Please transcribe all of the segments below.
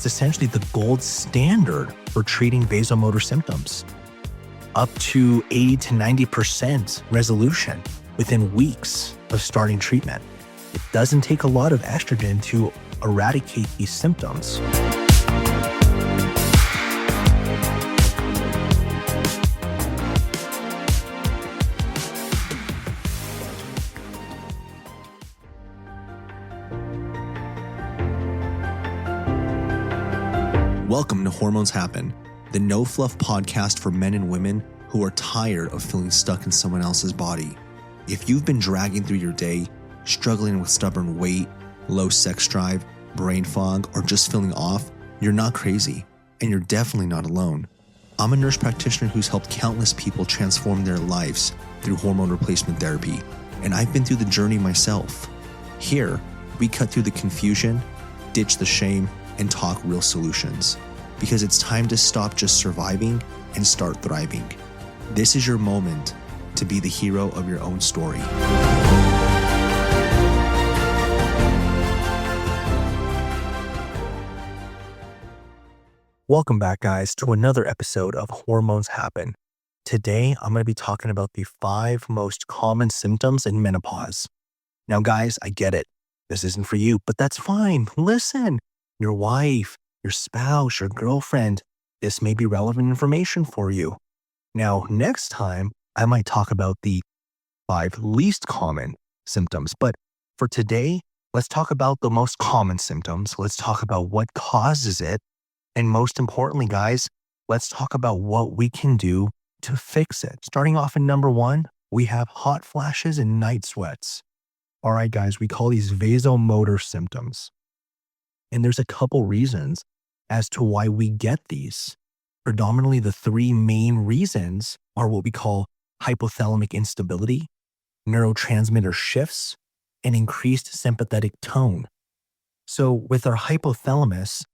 it's essentially the gold standard for treating vasomotor symptoms. Up to 80 to 90% resolution within weeks of starting treatment. It doesn't take a lot of estrogen to eradicate these symptoms. Welcome to Hormones Happen, the no-fluff podcast for men and women who are tired of feeling stuck in someone else's body. If you've been dragging through your day, struggling with stubborn weight, low sex drive, brain fog, or just feeling off, you're not crazy, and you're definitely not alone. I'm a nurse practitioner who's helped countless people transform their lives through hormone replacement therapy, and I've been through the journey myself. Here, we cut through the confusion, ditch the shame, and talk real solutions. Because it's time to stop just surviving and start thriving. This is your moment to be the hero of your own story. Welcome back, guys, to another episode of Hormones Happen. Today, I'm going to be talking about the 5 most common symptoms in menopause. Now, guys, I get it. This isn't for you, but that's fine. Listen, your wife, your spouse, your girlfriend, this may be relevant information for you. Now, next time, I might talk about the 5 least common symptoms. But for today, let's talk about the most common symptoms. Let's talk about what causes it. And most importantly, guys, let's talk about what we can do to fix it. Starting off in number 1, we have hot flashes and night sweats. All right, guys, we call these vasomotor symptoms. And there's a couple reasons as to why we get these. Predominantly, the 3 main reasons are what we call hypothalamic instability, neurotransmitter shifts, and increased sympathetic tone. So with our hypothalamus,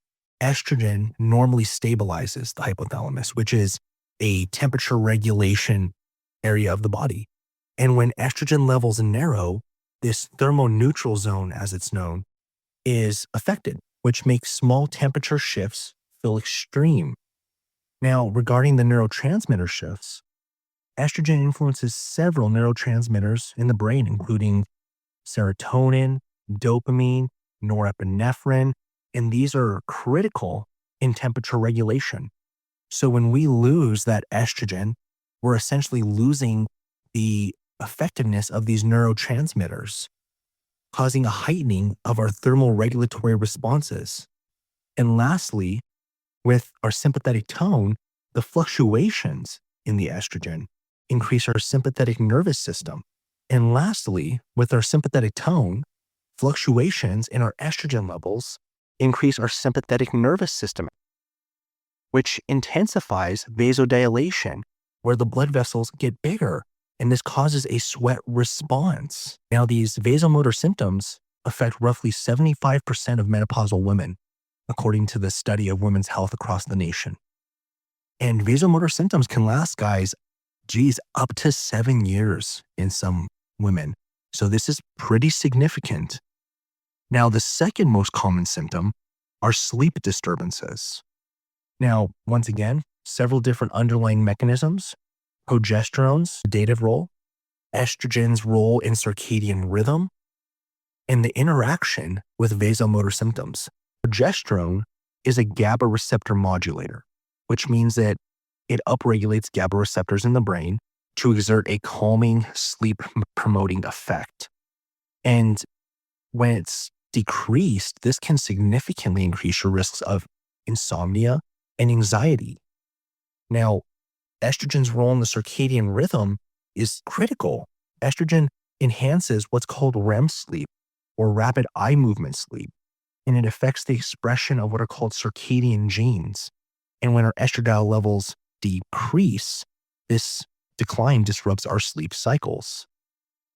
estrogen normally stabilizes the hypothalamus, which is a temperature regulation area of the body. And when estrogen levels narrow, this thermoneutral zone, as it's known, is affected, which makes small temperature shifts feel extreme. Now, regarding the neurotransmitter shifts, estrogen influences several neurotransmitters in the brain, including serotonin, dopamine, norepinephrine, and these are critical in temperature regulation. So when we lose that estrogen, we're essentially losing the effectiveness of these neurotransmitters, causing a heightening of our thermal regulatory responses. And lastly, with our sympathetic tone, the fluctuations in the estrogen increase our sympathetic nervous system. And lastly, with our sympathetic tone, fluctuations in our estrogen levels increase our sympathetic nervous system, which intensifies vasodilation, where the blood vessels get bigger. And this causes a sweat response. Now, these vasomotor symptoms affect roughly 75% of menopausal women, according to the study of women's health across the nation. And vasomotor symptoms can last, guys, up to 7 years in some women. So this is pretty significant. Now, the second most common symptom are sleep disturbances. Now, once again, several different underlying mechanisms. Progesterone's sedative role, estrogen's role in circadian rhythm, and the interaction with vasomotor symptoms. Progesterone is a GABA receptor modulator, which means that it upregulates GABA receptors in the brain to exert a calming, sleep-promoting effect. And when it's decreased, this can significantly increase your risks of insomnia and anxiety. Now, estrogen's role in the circadian rhythm is critical. Estrogen enhances what's called REM sleep, or rapid eye movement sleep, and it affects the expression of what are called circadian genes. And when our estradiol levels decrease, this decline disrupts our sleep cycles.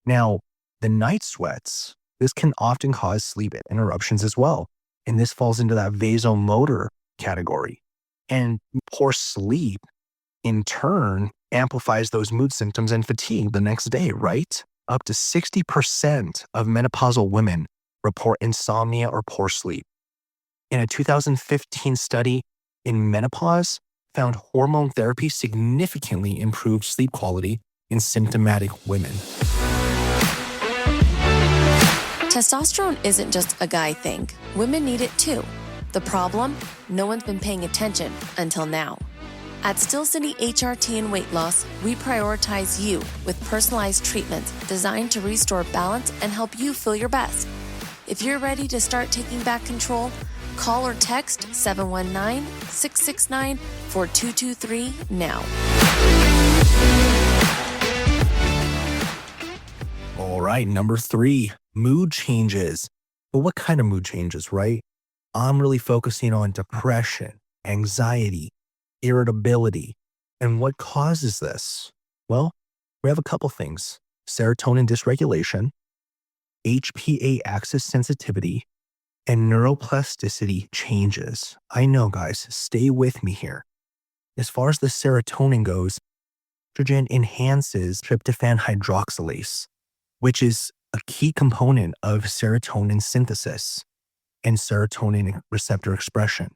Now, the night sweats, this can often cause sleep interruptions as well. And this falls into that vasomotor category. And poor sleep, in turn, amplifies those mood symptoms and fatigue the next day, right? Up to 60% of menopausal women report insomnia or poor sleep. in a 2015 study in menopause found hormone therapy significantly improved sleep quality in symptomatic women. Testosterone isn't just a guy thing. Women need it too. The problem? No one's been paying attention until now. At Still City HRT and Weight Loss, we prioritize you with personalized treatments designed to restore balance and help you feel your best. If you're ready to start taking back control, call or text 719-669-4223 now. All right, number 3, mood changes. But what kind of mood changes, right? I'm really focusing on depression, anxiety, irritability. And what causes this? Well, we have a couple things. Serotonin dysregulation, HPA axis sensitivity, and neuroplasticity changes. I know, guys, stay with me here. As far as the serotonin goes, estrogen enhances tryptophan hydroxylase, which is a key component of serotonin synthesis and serotonin receptor expression.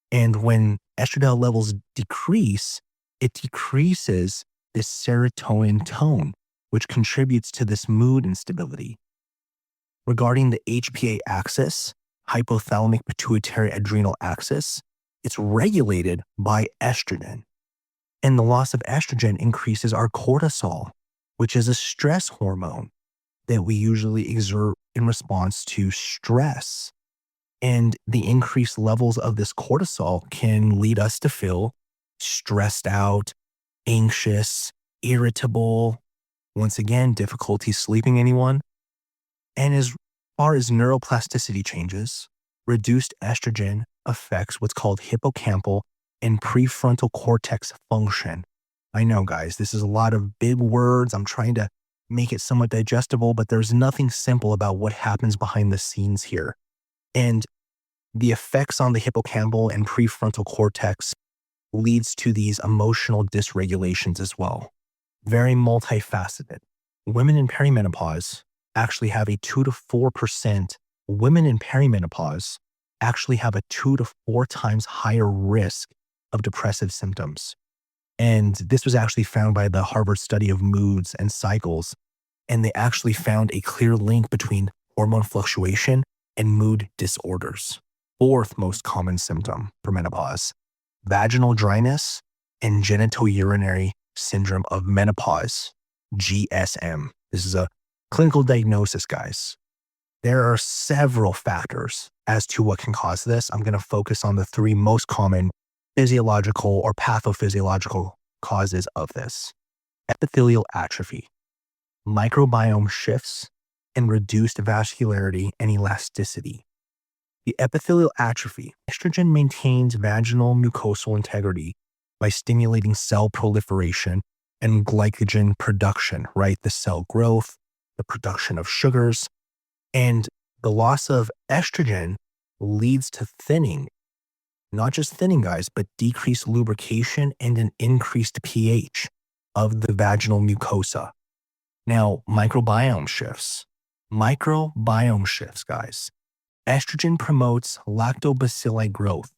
And when estradiol levels decrease, it decreases this serotonin tone, which contributes to this mood instability. Regarding the HPA axis, hypothalamic pituitary adrenal axis, it's regulated by estrogen. And the loss of estrogen increases our cortisol, which is a stress hormone that we usually exert in response to stress. And the increased levels of this cortisol can lead us to feel stressed out, anxious, irritable, once again, difficulty sleeping, anyone? And as far as neuroplasticity changes, reduced estrogen affects what's called hippocampal and prefrontal cortex function. I know, guys, this is a lot of big words. I'm trying to make it somewhat digestible, but there's nothing simple about what happens behind the scenes here. And the effects on the hippocampal and prefrontal cortex leads to these emotional dysregulations as well. Very multifaceted. Women in perimenopause actually have a 2 to 4%. Women in perimenopause actually have a 2 to 4 times higher risk of depressive symptoms. And this was actually found by the Harvard study of moods and cycles. And they actually found a clear link between hormone fluctuation and mood disorders. 4th most common symptom for menopause: vaginal dryness and genitourinary syndrome of menopause, GSM. This is a clinical diagnosis, guys. There are several factors as to what can cause this. I'm going to focus on the 3 most common physiological or pathophysiological causes of this: epithelial atrophy, microbiome shifts, and reduced vascularity and elasticity. The epithelial atrophy: estrogen maintains vaginal mucosal integrity by stimulating cell proliferation and glycogen production, right? The cell growth, the production of sugars, and the loss of estrogen leads to thinning. Not just thinning, guys, but decreased lubrication and an increased pH of the vaginal mucosa. Now, microbiome shifts. Microbiome shifts, guys. Estrogen promotes lactobacilli growth,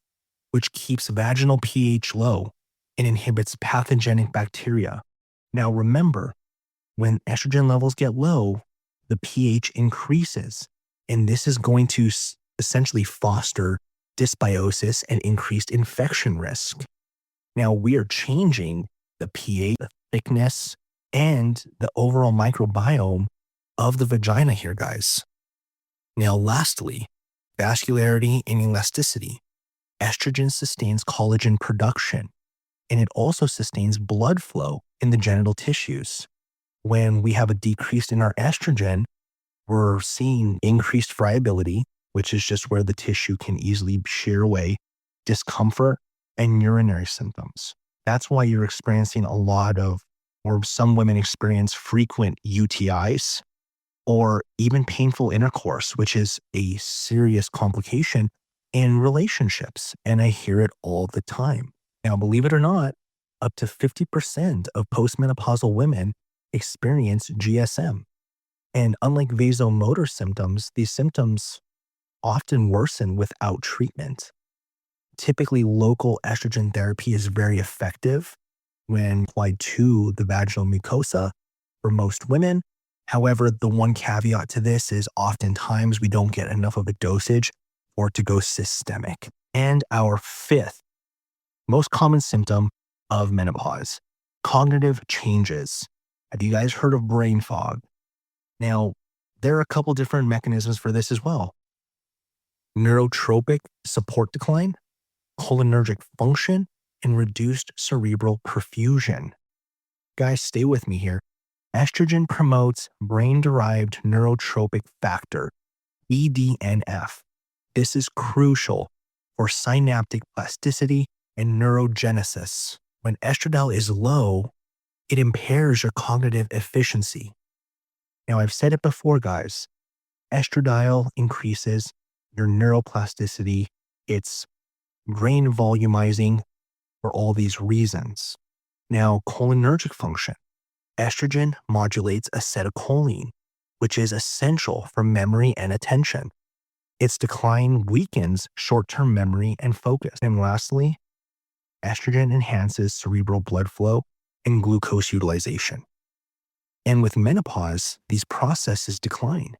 which keeps vaginal pH low and inhibits pathogenic bacteria. Now, remember, when estrogen levels get low, the pH increases, and this is going to essentially foster dysbiosis and increased infection risk. Now, we are changing the pH, the thickness, and the overall microbiome of the vagina here, guys. Now, lastly, vascularity and elasticity. Estrogen sustains collagen production, and it also sustains blood flow in the genital tissues. When we have a decrease in our estrogen, we're seeing increased friability, which is just where the tissue can easily shear away, discomfort, and urinary symptoms. That's why you're experiencing a lot of, or some women experience frequent UTIs or even painful intercourse, which is a serious complication in relationships. And I hear it all the time. Now, believe it or not, up to 50% of postmenopausal women experience GSM. And unlike vasomotor symptoms, these symptoms often worsen without treatment. Typically, local estrogen therapy is very effective when applied to the vaginal mucosa for most women. However, the one caveat to this is oftentimes we don't get enough of a dosage for it to go systemic. And our fifth most common symptom of menopause, cognitive changes. Have you guys heard of brain fog? Now, there are a couple different mechanisms for this as well. Neurotropic support decline, cholinergic function, and reduced cerebral perfusion. Guys, stay with me here. Estrogen promotes brain-derived neurotropic factor, BDNF. This is crucial for synaptic plasticity and neurogenesis. When estradiol is low, it impairs your cognitive efficiency. Now, I've said it before, guys. Estradiol increases your neuroplasticity. It's brain volumizing for all these reasons. Now, cholinergic function. Estrogen modulates acetylcholine, which is essential for memory and attention. Its decline weakens short-term memory and focus. And lastly, estrogen enhances cerebral blood flow and glucose utilization. And with menopause, these processes decline,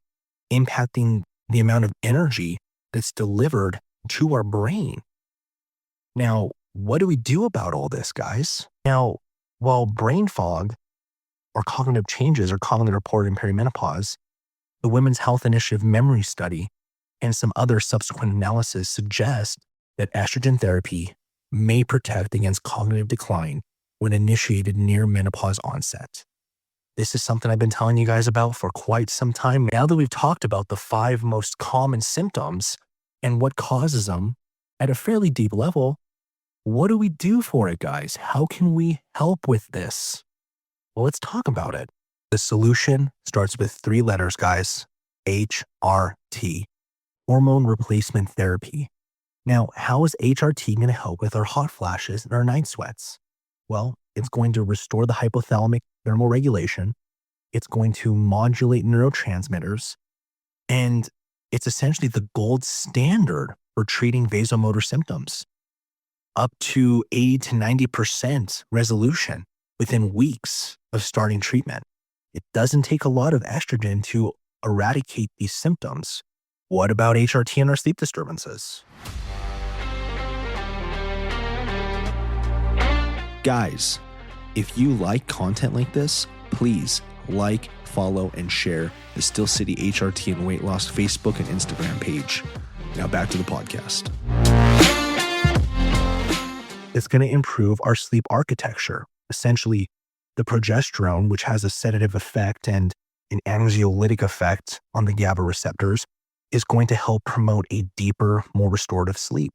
impacting the amount of energy that's delivered to our brain. Now, what do we do about all this, guys? Now, while brain fog or cognitive changes are commonly reported in perimenopause, the Women's Health Initiative memory study and some other subsequent analysis suggest that estrogen therapy may protect against cognitive decline when initiated near menopause onset. This is something I've been telling you guys about for quite some time. Now that we've talked about the 5 most common symptoms and what causes them at a fairly deep level, what do we do for it, guys? How can we help with this? Well, let's talk about it. The solution starts with 3 letters, guys. HRT, hormone replacement therapy. Now, how is HRT going to help with our hot flashes and our night sweats? Well, it's going to restore the hypothalamic thermal regulation. It's going to modulate neurotransmitters. And it's essentially the gold standard for treating vasomotor symptoms. Up to 80 to 90% resolution within weeks of starting treatment. It doesn't take a lot of estrogen to eradicate these symptoms. What about HRT and our sleep disturbances? Guys, if you like content like this, please like, follow, and share the Still City HRT and Weight Loss Facebook and Instagram page. Now back to the podcast. It's going to improve our sleep architecture. Essentially, the progesterone, which has a sedative effect and an anxiolytic effect on the GABA receptors, is going to help promote a deeper, more restorative sleep.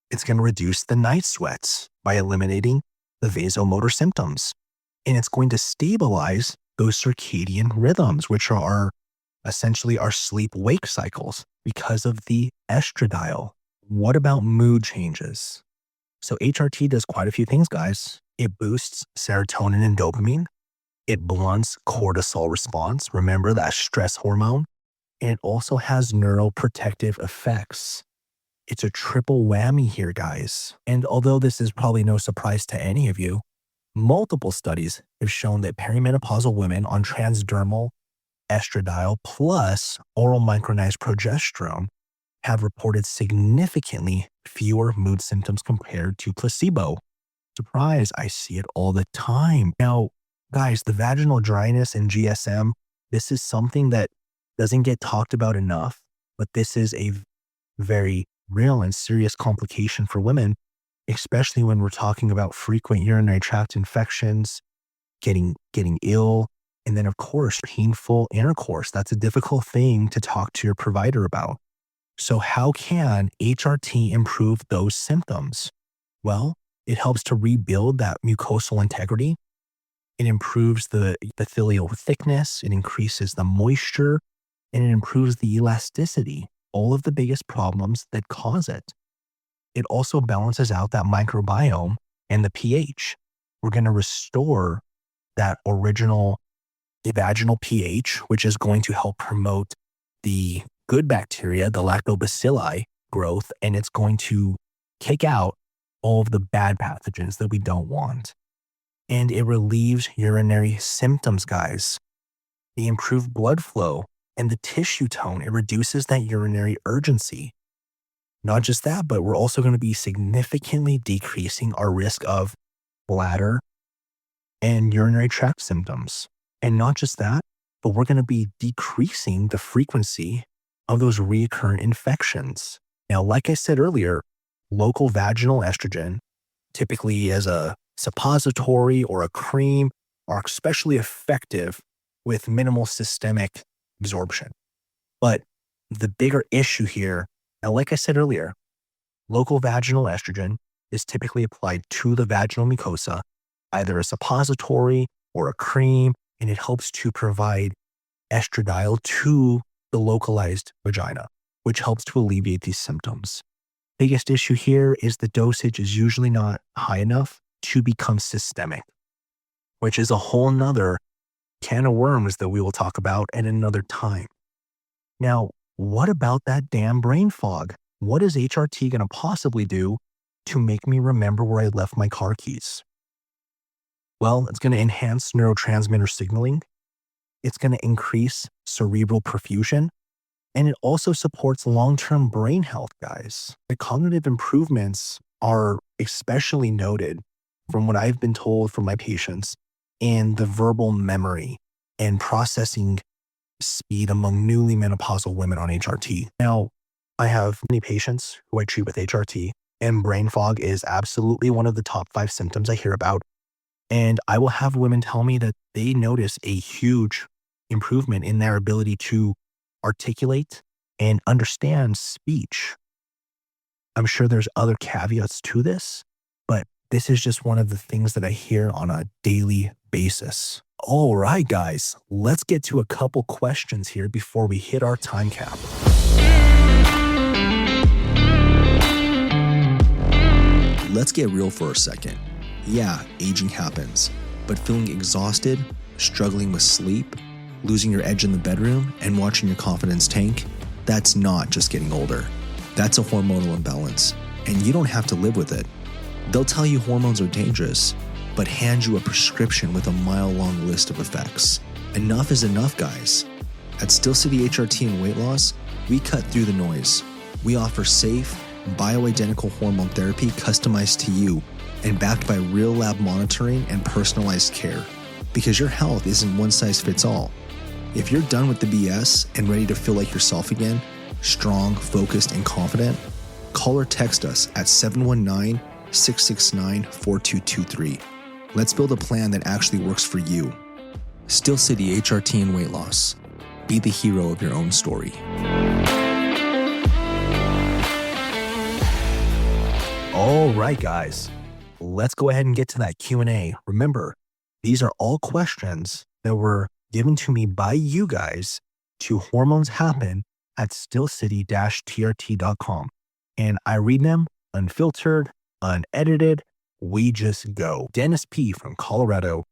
It's going to reduce the night sweats by eliminating the vasomotor symptoms. And it's going to stabilize those circadian rhythms, which are essentially our sleep-wake cycles because of the estradiol. What about mood changes? So HRT does quite a few things, guys. It boosts serotonin and dopamine. It blunts cortisol response. Remember that stress hormone? And it also has neuroprotective effects. It's a triple whammy here, guys. And although this is probably no surprise to any of you, multiple studies have shown that perimenopausal women on transdermal estradiol plus oral micronized progesterone have reported significantly fewer mood symptoms compared to placebo. Surprise, I see it all the time. Now, guys, the vaginal dryness and GSM, this is something that doesn't get talked about enough, but this is a very real and serious complication for women, especially when we're talking about frequent urinary tract infections, getting ill, and then of course, painful intercourse. That's a difficult thing to talk to your provider about. So how can HRT improve those symptoms? Well, it helps to rebuild that mucosal integrity. It improves the epithelial thickness. It increases the moisture, and it improves the elasticity, all of the biggest problems that cause it. It also balances out that microbiome and the pH. We're going to restore that original vaginal pH, which is going to help promote the good bacteria, the lactobacilli, growth, and it's going to kick out all of the bad pathogens that we don't want. And it relieves urinary symptoms, guys. The improved blood flow and the tissue tone, it reduces that urinary urgency. Not just that, but we're also going to be significantly decreasing our risk of bladder and urinary tract symptoms. And not just that, but we're going to be decreasing the frequency of those recurrent infections. Now, like I said earlier, local vaginal estrogen, typically as a suppository or a cream, are especially effective with minimal systemic absorption. But the bigger issue here, now, like I said earlier, local vaginal estrogen is typically applied to the vaginal mucosa, either a suppository or a cream, and it helps to provide estradiol to the localized vagina, which helps to alleviate these symptoms. Biggest issue here is the dosage is usually not high enough to become systemic, which is a whole nother can of worms that we will talk about at another time. Now, what about that damn brain fog? What is HRT going to possibly do to make me remember where I left my car keys? Well, it's going to enhance neurotransmitter signaling. It's going to increase cerebral perfusion. And it also supports long-term brain health, guys. The cognitive improvements are especially noted from what I've been told from my patients in the verbal memory and processing speed among newly menopausal women on HRT. Now, I have many patients who I treat with HRT, and brain fog is absolutely one of the top 5 symptoms I hear about. And I will have women tell me that they notice a huge improvement in their ability to articulate and understand speech. I'm sure there's other caveats to this, but this is just one of the things that I hear on a daily basis. All right, guys, let's get to a couple questions here before we hit our time cap. Let's get real for a second. Yeah, aging happens, but feeling exhausted, struggling with sleep, losing your edge in the bedroom, and watching your confidence tank, that's not just getting older. That's a hormonal imbalance, and you don't have to live with it. They'll tell you hormones are dangerous, but hand you a prescription with a mile-long list of effects. Enough is enough, guys. At Still City HRT and Weight Loss, we cut through the noise. We offer safe, bioidentical hormone therapy customized to you and backed by real lab monitoring and personalized care. Because your health isn't one size fits all. If you're done with the BS and ready to feel like yourself again, strong, focused, and confident, call or text us at 719-669-4223. Let's build a plan that actually works for you. Still City HRT and Weight Loss. Be the hero of your own story. All right, guys, let's go ahead and get to that Q&A. Remember, these are all questions that were given to me by you guys to hormoneshappen@stillcity-trt.com. And I read them unfiltered, unedited. We just go. Dennis P. from Colorado.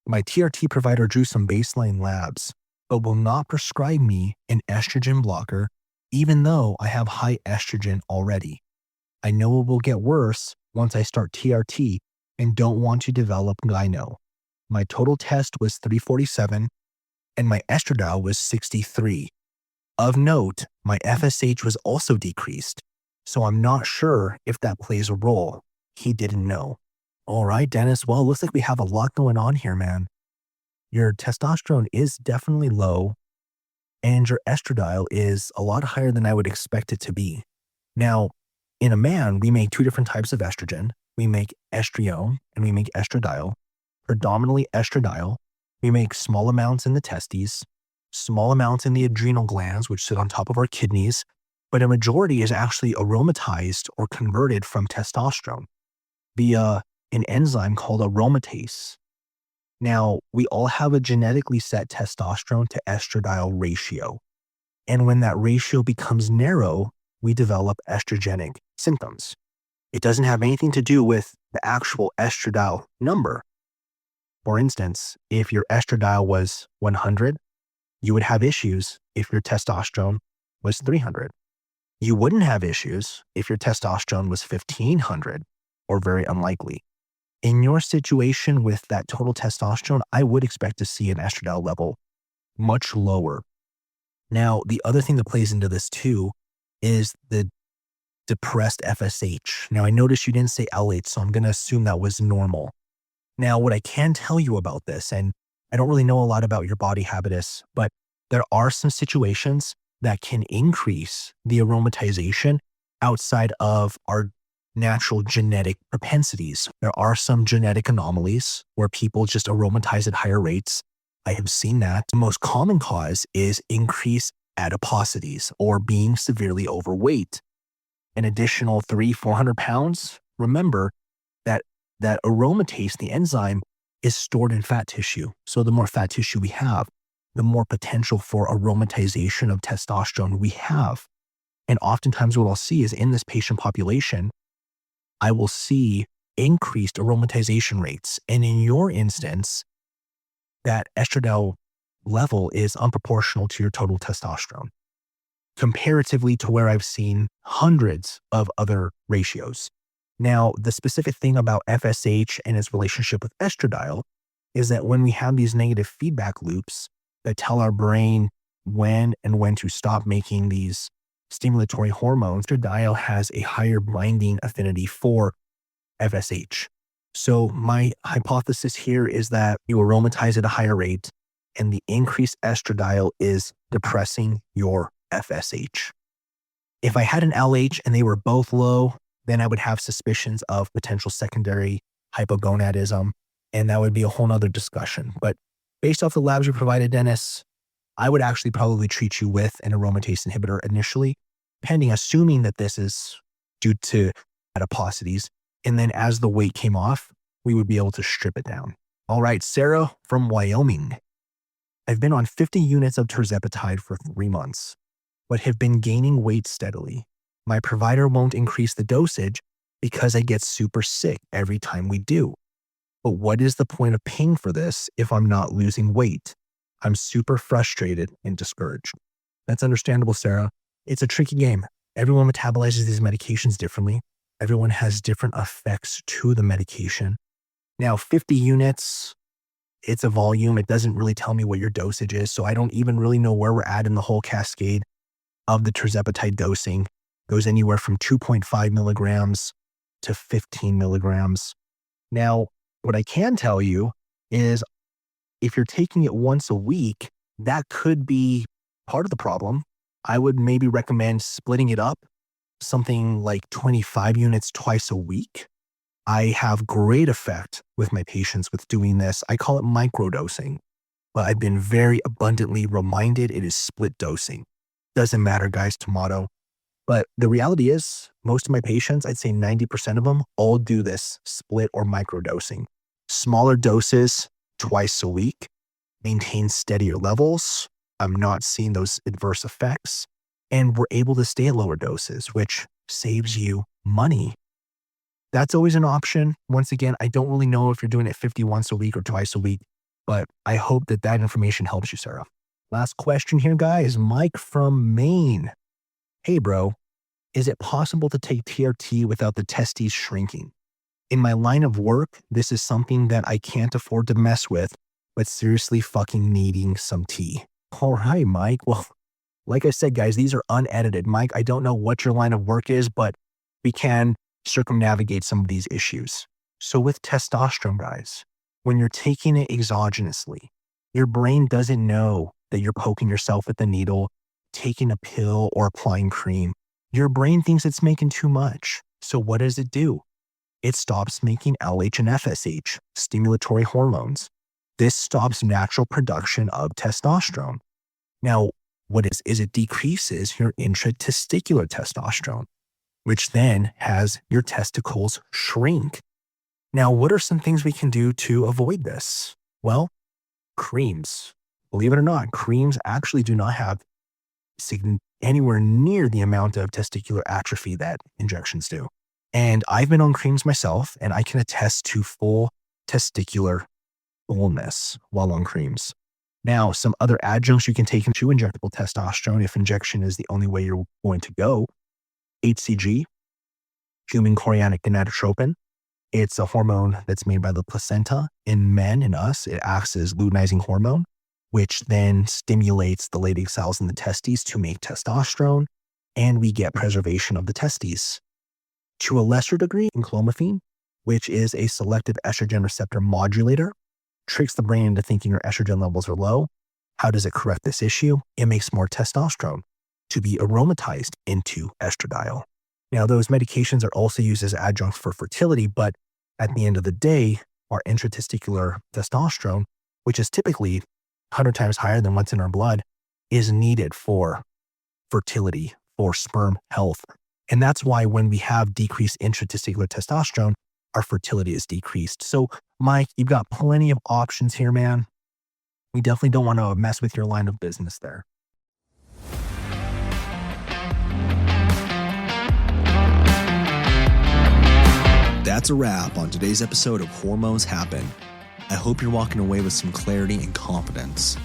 My TRT provider drew some baseline labs, but will not prescribe me an estrogen blocker, even though I have high estrogen already. I know it will get worse once I start TRT and don't want to develop gyno. My total test was 347 and my estradiol was 63. Of note, my FSH was also decreased, so I'm not sure if that plays a role. He didn't know. All right, Dennis. Well, it looks like we have a lot going on here, man. Your testosterone is definitely low, and your estradiol is a lot higher than I would expect it to be. Now, in a man, we make 2 different types of estrogen. We make estrione and we make estradiol. Predominantly estradiol. We make small amounts in the testes, small amounts in the adrenal glands, which sit on top of our kidneys, but a majority is actually aromatized or converted from testosterone via an enzyme called aromatase. Now, we all have a genetically set testosterone to estradiol ratio. And when that ratio becomes narrow, we develop estrogenic symptoms. It doesn't have anything to do with the actual estradiol number. For instance, if your estradiol was 100, you would have issues if your testosterone was 300. You wouldn't have issues if your testosterone was 1500, or very unlikely. In your situation with that total testosterone, I would expect to see an estradiol level much lower. Now, the other thing that plays into this too is the depressed FSH. Now, I noticed you didn't say LH, so I'm going to assume that was normal. Now, what I can tell you about this, and I don't really know a lot about your body habitus, but there are some situations that can increase the aromatization outside of our natural genetic propensities. There are some genetic anomalies where people just aromatize at higher rates. I have seen that. The most common cause is increased adiposities or being severely overweight. An additional 300-400 pounds. Remember that aromatase, the enzyme, is stored in fat tissue. So the more fat tissue we have, the more potential for aromatization of testosterone we have. And oftentimes what I'll see is in this patient population, I will see increased aromatization rates. And in your instance, that estradiol level is unproportional to your total testosterone, comparatively to where I've seen hundreds of other ratios. Now, the specific thing about FSH and its relationship with estradiol is that when we have these negative feedback loops that tell our brain when and when to stop making these stimulatory hormones, estradiol has a higher binding affinity for FSH. So my hypothesis here is that you aromatize at a higher rate and the increased estradiol is depressing your FSH. If I had an LH and they were both low, then I would have suspicions of potential secondary hypogonadism, and that would be a whole nother discussion. But based off the labs you provided, Dennis, I would actually probably treat you with an aromatase inhibitor initially, assuming that this is due to adiposities. And then as the weight came off, we would be able to strip it down. All right, Sarah from Wyoming. I've been on 50 units of tirzepatide for 3 months, but have been gaining weight steadily. My provider won't increase the dosage because I get super sick every time we do. But what is the point of paying for this if I'm not losing weight? I'm super frustrated and discouraged. That's understandable, Sarah. It's a tricky game. Everyone metabolizes these medications differently. Everyone has different effects to the medication. Now, 50 units, it's a volume. It doesn't really tell me what your dosage is. So I don't even really know where we're at in the whole cascade of the tirzepatide dosing. Goes anywhere from 2.5 milligrams to 15 milligrams. Now, what I can tell you is if you're taking it once a week, that could be part of the problem. I would maybe recommend splitting it up, something like 25 units twice a week. I have great effect with my patients with doing this. I call it microdosing, but I've been very abundantly reminded it is split dosing. Doesn't matter, guys, tomato. But the reality is most of my patients, I'd say 90% of them all do this split or microdosing. Smaller doses twice a week, maintain steadier levels. I'm not seeing those adverse effects. And we're able to stay at lower doses, which saves you money. That's always an option. Once again, I don't really know if you're doing it 50 once a week or twice a week, but I hope that that information helps you, Sarah. Last question here, guys. Mike from Maine. Hey, bro, is it possible to take TRT without the testes shrinking? In my line of work, this is something that I can't afford to mess with, but seriously fucking needing some tea. All right, Mike. Well, like I said, guys, these are unedited. Mike, I don't know what your line of work is, but we can circumnavigate some of these issues. So with testosterone, guys, when you're taking it exogenously, your brain doesn't know that you're poking yourself with the needle, taking a pill, or applying cream. Your brain thinks it's making too much. So what does it do? It stops making LH and FSH, stimulatory hormones. This stops natural production of testosterone. Now, what is it decreases your intratesticular testosterone, which then has your testicles shrink. Now, what are some things we can do to avoid this? Well, creams. Believe it or not, creams actually do not have anywhere near the amount of testicular atrophy that injections do. And I've been on creams myself, and I can attest to full testicular fullness while on creams. Now, some other adjuncts you can take into injectable testosterone if injection is the only way you're going to go. HCG, human chorionic gonadotropin. It's a hormone that's made by the placenta. In men, in us, it acts as luteinizing hormone, which then stimulates the Leydig cells in the testes to make testosterone, and we get preservation of the testes. To a lesser degree, clomiphene, which is a selective estrogen receptor modulator, tricks the brain into thinking your estrogen levels are low. How does it correct this issue? It makes more testosterone to be aromatized into estradiol. Now, those medications are also used as adjuncts for fertility, but at the end of the day, our intratesticular testosterone, which is typically 100 times higher than what's in our blood, is needed for fertility, for sperm health. And that's why when we have decreased intratesticular testosterone, our fertility is decreased. So, Mike, you've got plenty of options here, man. We definitely don't want to mess with your line of business there. That's a wrap on today's episode of Hormones Happen. I hope you're walking away with some clarity and confidence.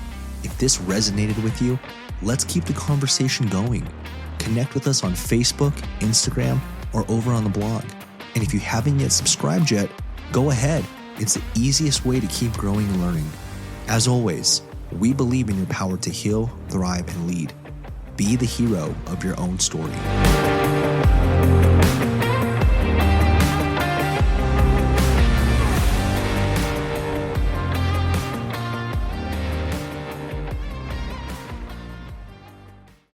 If this resonated with you, let's keep the conversation going. Connect with us on Facebook, Instagram, or over on the blog. And if you haven't yet subscribed yet, go ahead. It's the easiest way to keep growing and learning. As always, we believe in your power to heal, thrive, and lead. Be the hero of your own story.